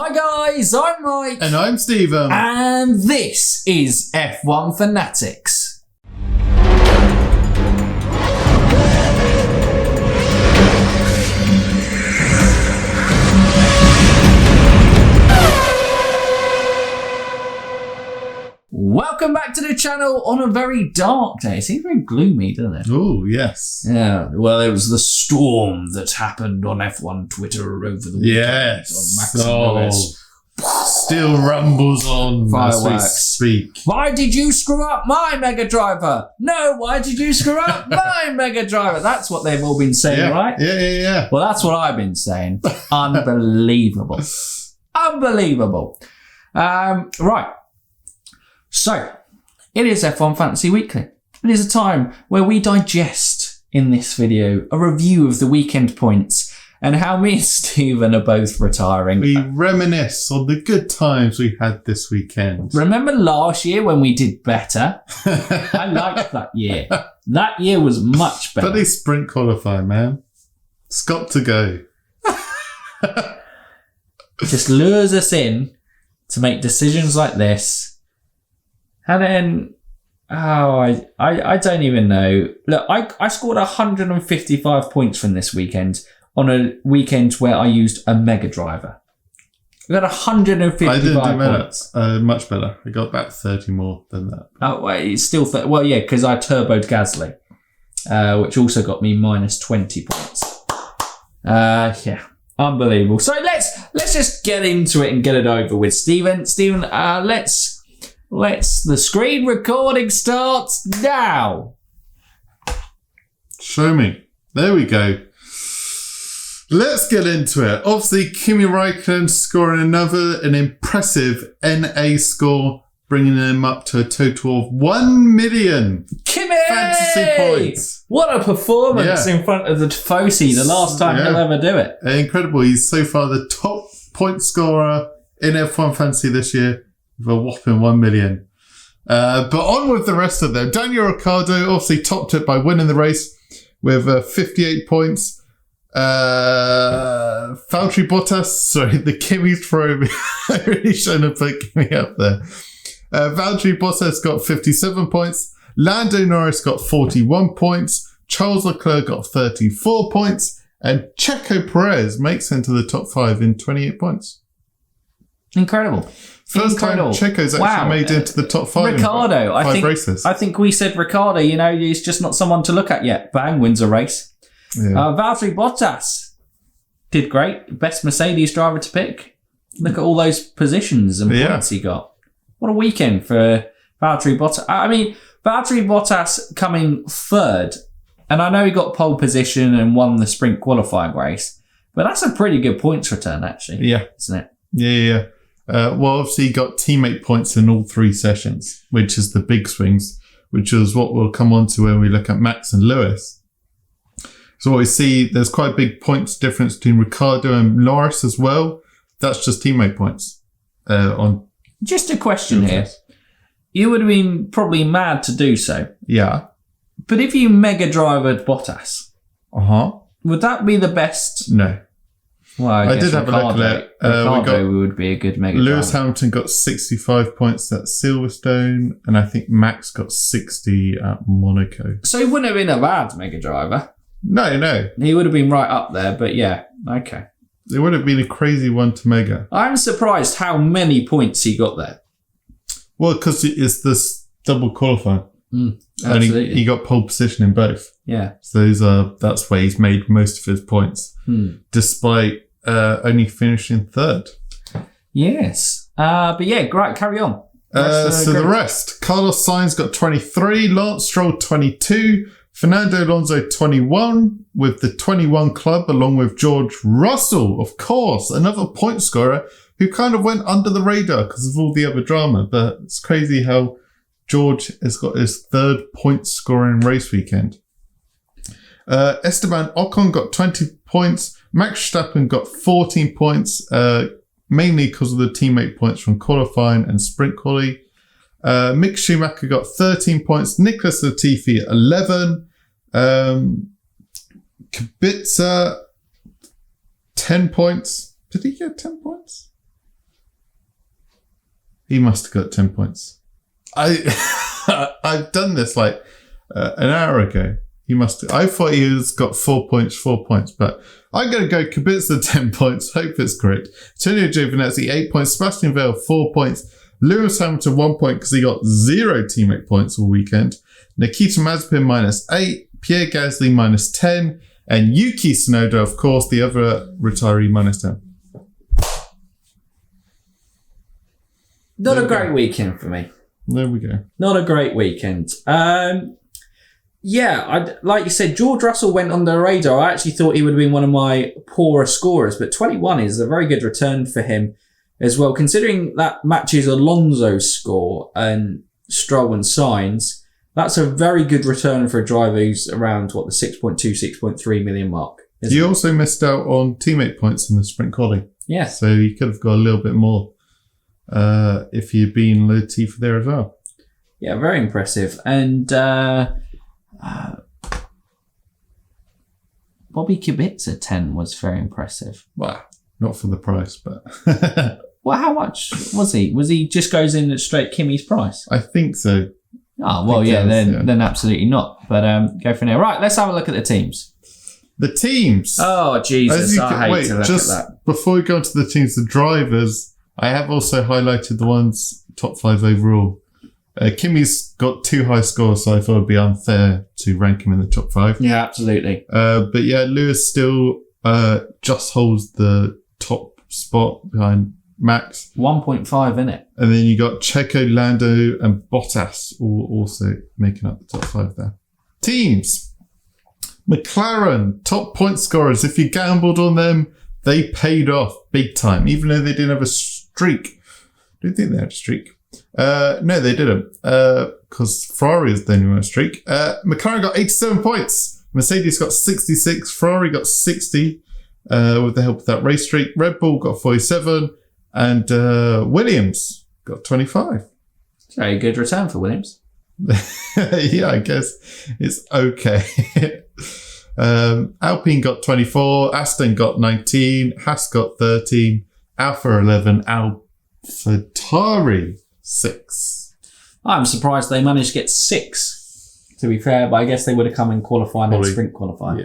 Hi guys, I'm Mike. And I'm Esteban. And this is F1 Fanatics. Welcome back to the channel on a very dark day. It seems very gloomy, doesn't it? Oh, yes. Yeah, well, it was the storm that happened on F1 Twitter over the weekend. Yes. On Max and Lewis. Still rumbles on Fireworks. as we speak. Why did you screw up my Mega Driver? No, why did you screw up my Mega Driver? That's what they've all been saying, right? Yeah. Well, that's what I've been saying. Unbelievable. Unbelievable. Right. So, it is F1 Fantasy Weekly. It is a time where we digest, in this video, a review of the weekend points and how me and Stephen are both retiring. We reminisce on the good times we had this weekend. Remember last year when we did better? I liked that year. That year was much better. But they sprint qualify, man. It's got to go. Just lures us in to make decisions like this. And then, I don't even know. Look, I scored 155 points from this weekend on a weekend where I used a Mega Driver. I got 155 I didn't do points. much better. I got about 30 more than that. Oh, wait, it's still... well, yeah, because I turboed Gasly, which also got me minus 20 points. Yeah, unbelievable. So let's just get into it and get it over with. Stephen, the screen recording starts now. Show me. There we go. Let's get into it. Obviously, Kimi Räikkönen scoring an impressive NA score, bringing him up to a total of 1 million Kimi! fantasy points. What a performance in front of the Tifosi, the last time he'll ever do it. Incredible. He's so far the top point scorer in F1 Fantasy this year with a whopping 1 million. But on with the rest of them. Daniel Ricciardo obviously topped it by winning the race with 58 points. Valtteri Bottas, sorry, the Kimi's throw. I really shouldn't have put Kimi up there. Valtteri Bottas got 57 points. Lando Norris got 41 points. Charles Leclerc got 34 points. And Checo Perez makes it into the top 5 in 28 points. Incredible. First time Checo's actually made it into the top 5 Ricciardo, in 5 races. I think we said Ricciardo, he's just not someone to look at yet. Bang, wins a race. Yeah. Valtteri Bottas did great. Best Mercedes driver to pick. Look at all those positions and points he got. What a weekend for Valtteri Bottas. I mean, Valtteri Bottas coming third. And I know he got pole position and won the sprint qualifying race. But that's a pretty good points return, actually. Yeah. Isn't it? Yeah. Well, obviously, he got teammate points in all 3 sessions, which is the big swings, which is what we'll come on to when we look at Max and Lewis. So what we see, there's quite a big points difference between Ricciardo and Norris as well. That's just teammate points. Just a question here. You would have been probably mad to do so. Yeah. But if you Mega Drivered Bottas, would that be the best? No. Well, I did have a look at it. Ricciardo would be a good Mega Lewis driver. Hamilton got 65 points at Silverstone, and I think Max got 60 at Monaco. So he wouldn't have been a bad Mega Driver. No. He would have been right up there, but yeah, okay. It would have been a crazy one to Mega. I'm surprised how many points he got there. Well, because it's this double qualifying. Absolutely. And he got pole position in both. Yeah. So that's where he's made most of his points, despite only finishing third. Yes. But yeah, great. Carry on. The rest. Carlos Sainz got 23, Lance Stroll 22, Fernando Alonso 21 with the 21 club, along with George Russell, of course, another point scorer who kind of went under the radar because of all the other drama. But it's crazy how George has got his 3rd point scoring race weekend. Esteban Ocon got 20 points. Max Verstappen got 14 points, mainly because of the teammate points from qualifying and sprint quali. Mick Schumacher got 13 points. Nicholas Latifi 11. Kubica 10 points. Did he get 10 points? He must have got 10 points. I've done this like an hour ago. I thought he has got 4 points, but I'm going to go Kubica 10 points. Hope it's correct. Antonio Giovinazzi 8 points. Sebastian Vettel 4 points. Lewis Hamilton 1 point because he got 0 teammate points all weekend. Nikita Mazepin -8. Pierre Gasly -10. And Yuki Tsunoda, of course, the other retiree, -10. Not a great weekend for me. There we go. Not a great weekend. Like you said, George Russell went on the radar. I actually thought he would have been one of my poorer scorers, but 21 is a very good return for him as well, considering that matches Alonso's score and Stroll and Sainz. That's a very good return for a driver who's around, the 6.2, 6.3 million mark. You also missed out on teammate points in the sprint quali. Yeah. So you could have got a little bit more if you'd been Latifi there as well. Yeah, very impressive. And Bobby Kubica 10 was very impressive. Well, not for the price, but... Well, how much was he? Was he just goes in at straight Kimmy's price? I think so. Oh, well, then absolutely not. But go from there. Right, let's have a look at the teams. The teams. Oh, Jesus, I hate to look at that. Before we go on to the teams, the drivers, I have also highlighted the ones top 5 overall. Kimmy's got 2 high scores, so I thought it would be unfair to rank him in the top 5. Yeah, absolutely. But yeah, Lewis still just holds the top spot behind Max. 1.5 in it. And then you got Checo, Lando and Bottas all also making up the top 5 there. Teams. McLaren, top point scorers. If you gambled on them, they paid off big time, even though they didn't have a streak. I don't think they had a streak. No, they didn't. Because Ferrari is the only one with a streak. McLaren got 87 points. Mercedes got 66. Ferrari got 60 with the help of that race streak. Red Bull got 47. And Williams got 25. Very good return for Williams. Yeah, I guess it's okay. Alpine got 24. Aston got 19. Haas got 13. Alpha 11. AlphaTauri 6. I'm surprised they managed to get 6, to be fair, but I guess they would have come in qualifying and sprint qualifying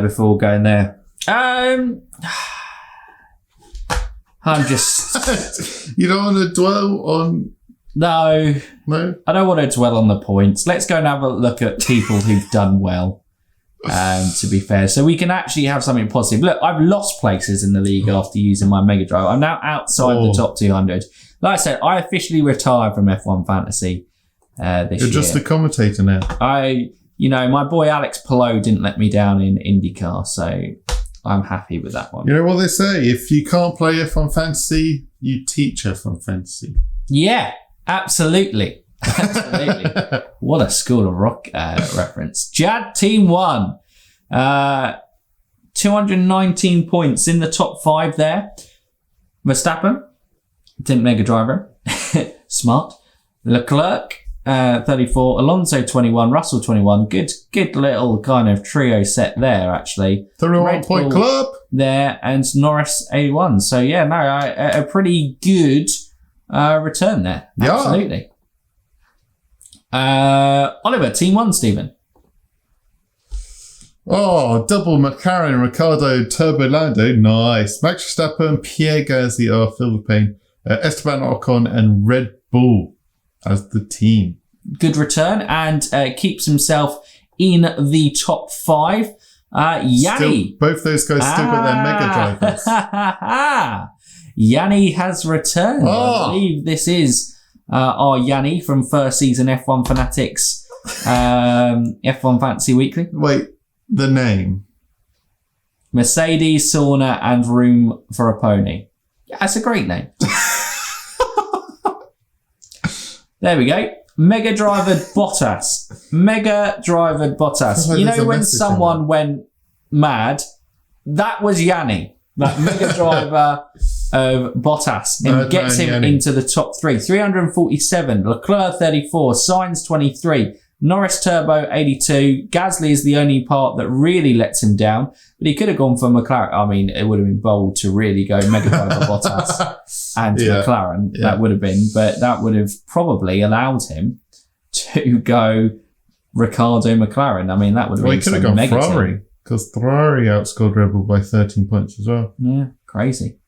before going there. I'm just... You don't want to dwell on... No. No? I don't want to dwell on the points. Let's go and have a look at people who've done well, to be fair. So we can actually have something positive. Look, I've lost places in the league after using my Mega Drive. I'm now outside the top 200. Like I said, I officially retired from F1 Fantasy this year. You're just a commentator now. My boy Alex Palou didn't let me down in IndyCar, so... I'm happy with that one. You know what they say? If you can't play F1 Fantasy, you teach F1 Fantasy. Yeah, absolutely. Absolutely. What a School of Rock reference. Jad Team 1. 219 points in the top 5 there. Verstappen. Didn't Mega Driver. Smart. Leclerc. 34, Alonso 21, Russell 21. Good little kind of trio set there, actually. 31 point club there, and Norris 81. So yeah, no, a pretty good return there. Yeah. Absolutely. Oliver, Team 1, Stephen. Oh, double McLaren, Ricciardo, Turbo Lando. Nice. Max Verstappen, Pierre Gasly, Phil the Pain, Esteban, Ocon, and Red Bull as the team. Good return, and keeps himself in the top 5. Yanni. Both those guys still got their Mega Drivers. Yanni has returned. I believe this is our Yanni from first season F1 Fanatics F1 Fantasy Weekly. Wait, the name? Mercedes, sauna, and room for a pony. Yeah, that's a great name. There we go. Mega Driver Bottas. Mega Driver Bottas. You know when someone went mad? That was Yanni. That Mega Driver of Bottas. And gets him into the top 3. 347. Leclerc 34. Sainz 23. Norris Turbo 82. Gasly is the only part that really lets him down. But he could have gone for McLaren. I mean, it would have been bold to really go Mega Driver Bottas. and McLaren. Yeah. That would have been, but that would have probably allowed him to go Ricciardo McLaren. I mean, that would have been he could have gone Ferrari, because Ferrari outscored Red Bull by 13 points as well. Yeah, crazy.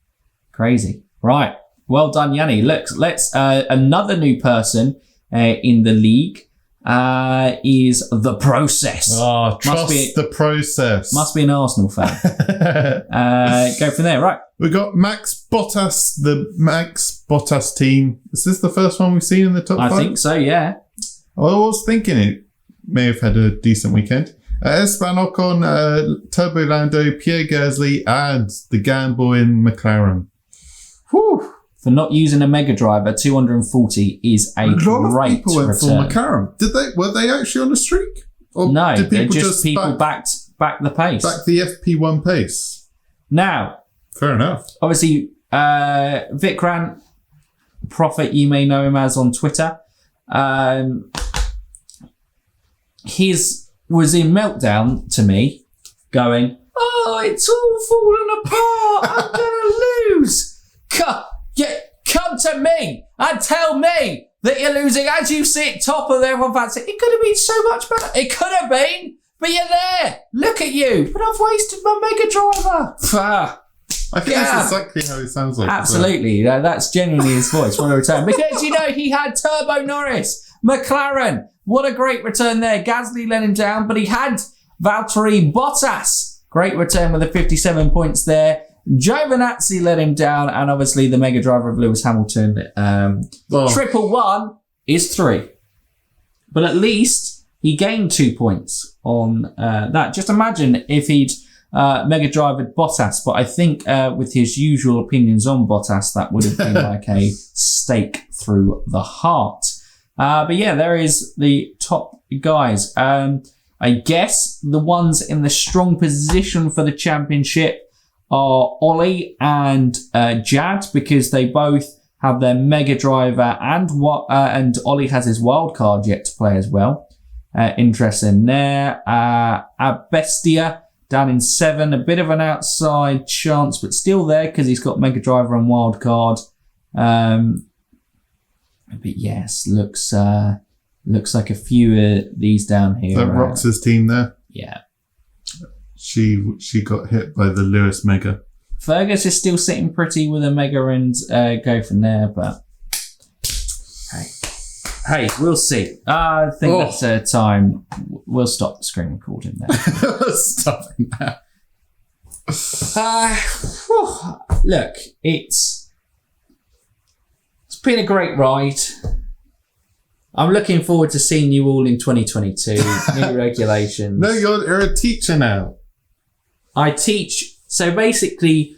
Right. Well done, Yanni. Let's another new person in the league is the process. Oh, trust the process. Must be an Arsenal fan. Go from there. Right. We got Max Bottas, the Max Bottas team. Is this the first one we've seen in the top 5? I think so, yeah. I was thinking it may have had a decent weekend. Esteban Ocon, Turbo Lando, Pierre Gasly, and the gamble in McLaren. Whew. For not using a Mega Driver, 240 is a great lot of people went return. for McLaren. Were they actually on a streak? Or No, did they're people just people back the pace. back the FP1 pace? Now, Fair enough. obviously, Vikrant Prophet, you may know him as on Twitter. His was in meltdown to me, going, "Oh, it's all falling apart. I'm gonna lose. Come to me and tell me that you're losing as you sit top of everyone fancy. It could have been so much better. It could have been, but you're there. Look at you. But I've wasted my Mega Driver." I think that's exactly how it sounds like. Absolutely. That's genuinely his voice. What a return. Because, he had Turbo Norris, McLaren. What a great return there. Gasly let him down, but he had Valtteri Bottas. Great return with the 57 points there. Giovinazzi let him down, and obviously the Mega Driver of Lewis Hamilton. Triple one is 3. But at least he gained 2 points on that. Just imagine if he'd Mega Drivered Bottas, but I think with his usual opinions on Bottas, that would have been like a stake through the heart. But yeah, there is the top guys. I guess the ones in the strong position for the championship are Ollie and Jad, because they both have their Mega Driver, and Ollie has his wild card yet to play as well. Interesting there. Bestia down in 7, a bit of an outside chance, but still there because he's got Mega Driver and wild card. But yes, looks like a few of these down here. That Rox's team there. Yeah. She got hit by the Lewis Mega. Fergus is still sitting pretty with a Mega and go from there, but hey, we'll see. I think that's a time. We'll stop the screen recording there. Stop it now. Look, it's been a great ride. I'm looking forward to seeing you all in 2022. New regulations. No, you're a teacher now. I teach. So basically,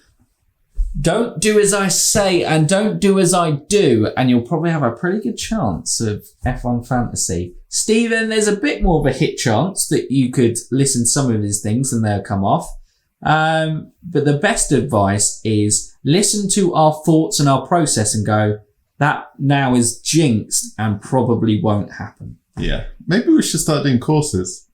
don't do as I say and don't do as I do, and you'll probably have a pretty good chance of F1 Fantasy. Stephen, there's a bit more of a hit chance that you could listen to some of his things and they'll come off. But the best advice is listen to our thoughts and our process and go, that now is jinxed and probably won't happen. Yeah. Maybe we should start doing courses.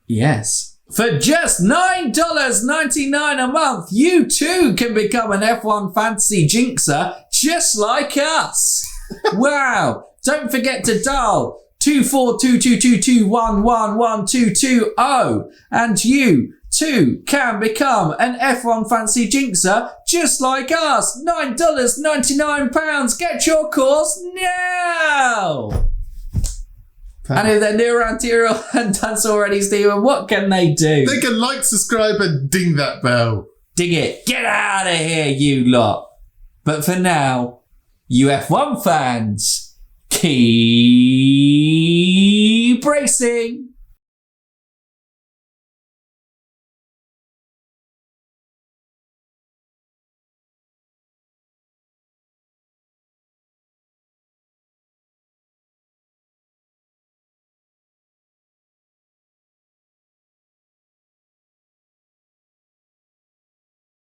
Yes. For just $9.99 a month, you too can become an F1 Fantasy jinxer just like us. Wow. Don't forget to dial 2422221112220 and you too can become an F1 Fantasy jinxer just like us. $9.99. Get your course now. And if they're new around here and done so already, Stephen, what can they do? They can like, subscribe, and ding that bell. Ding it. Get out of here, you lot. But for now, you F1 fans, keep racing.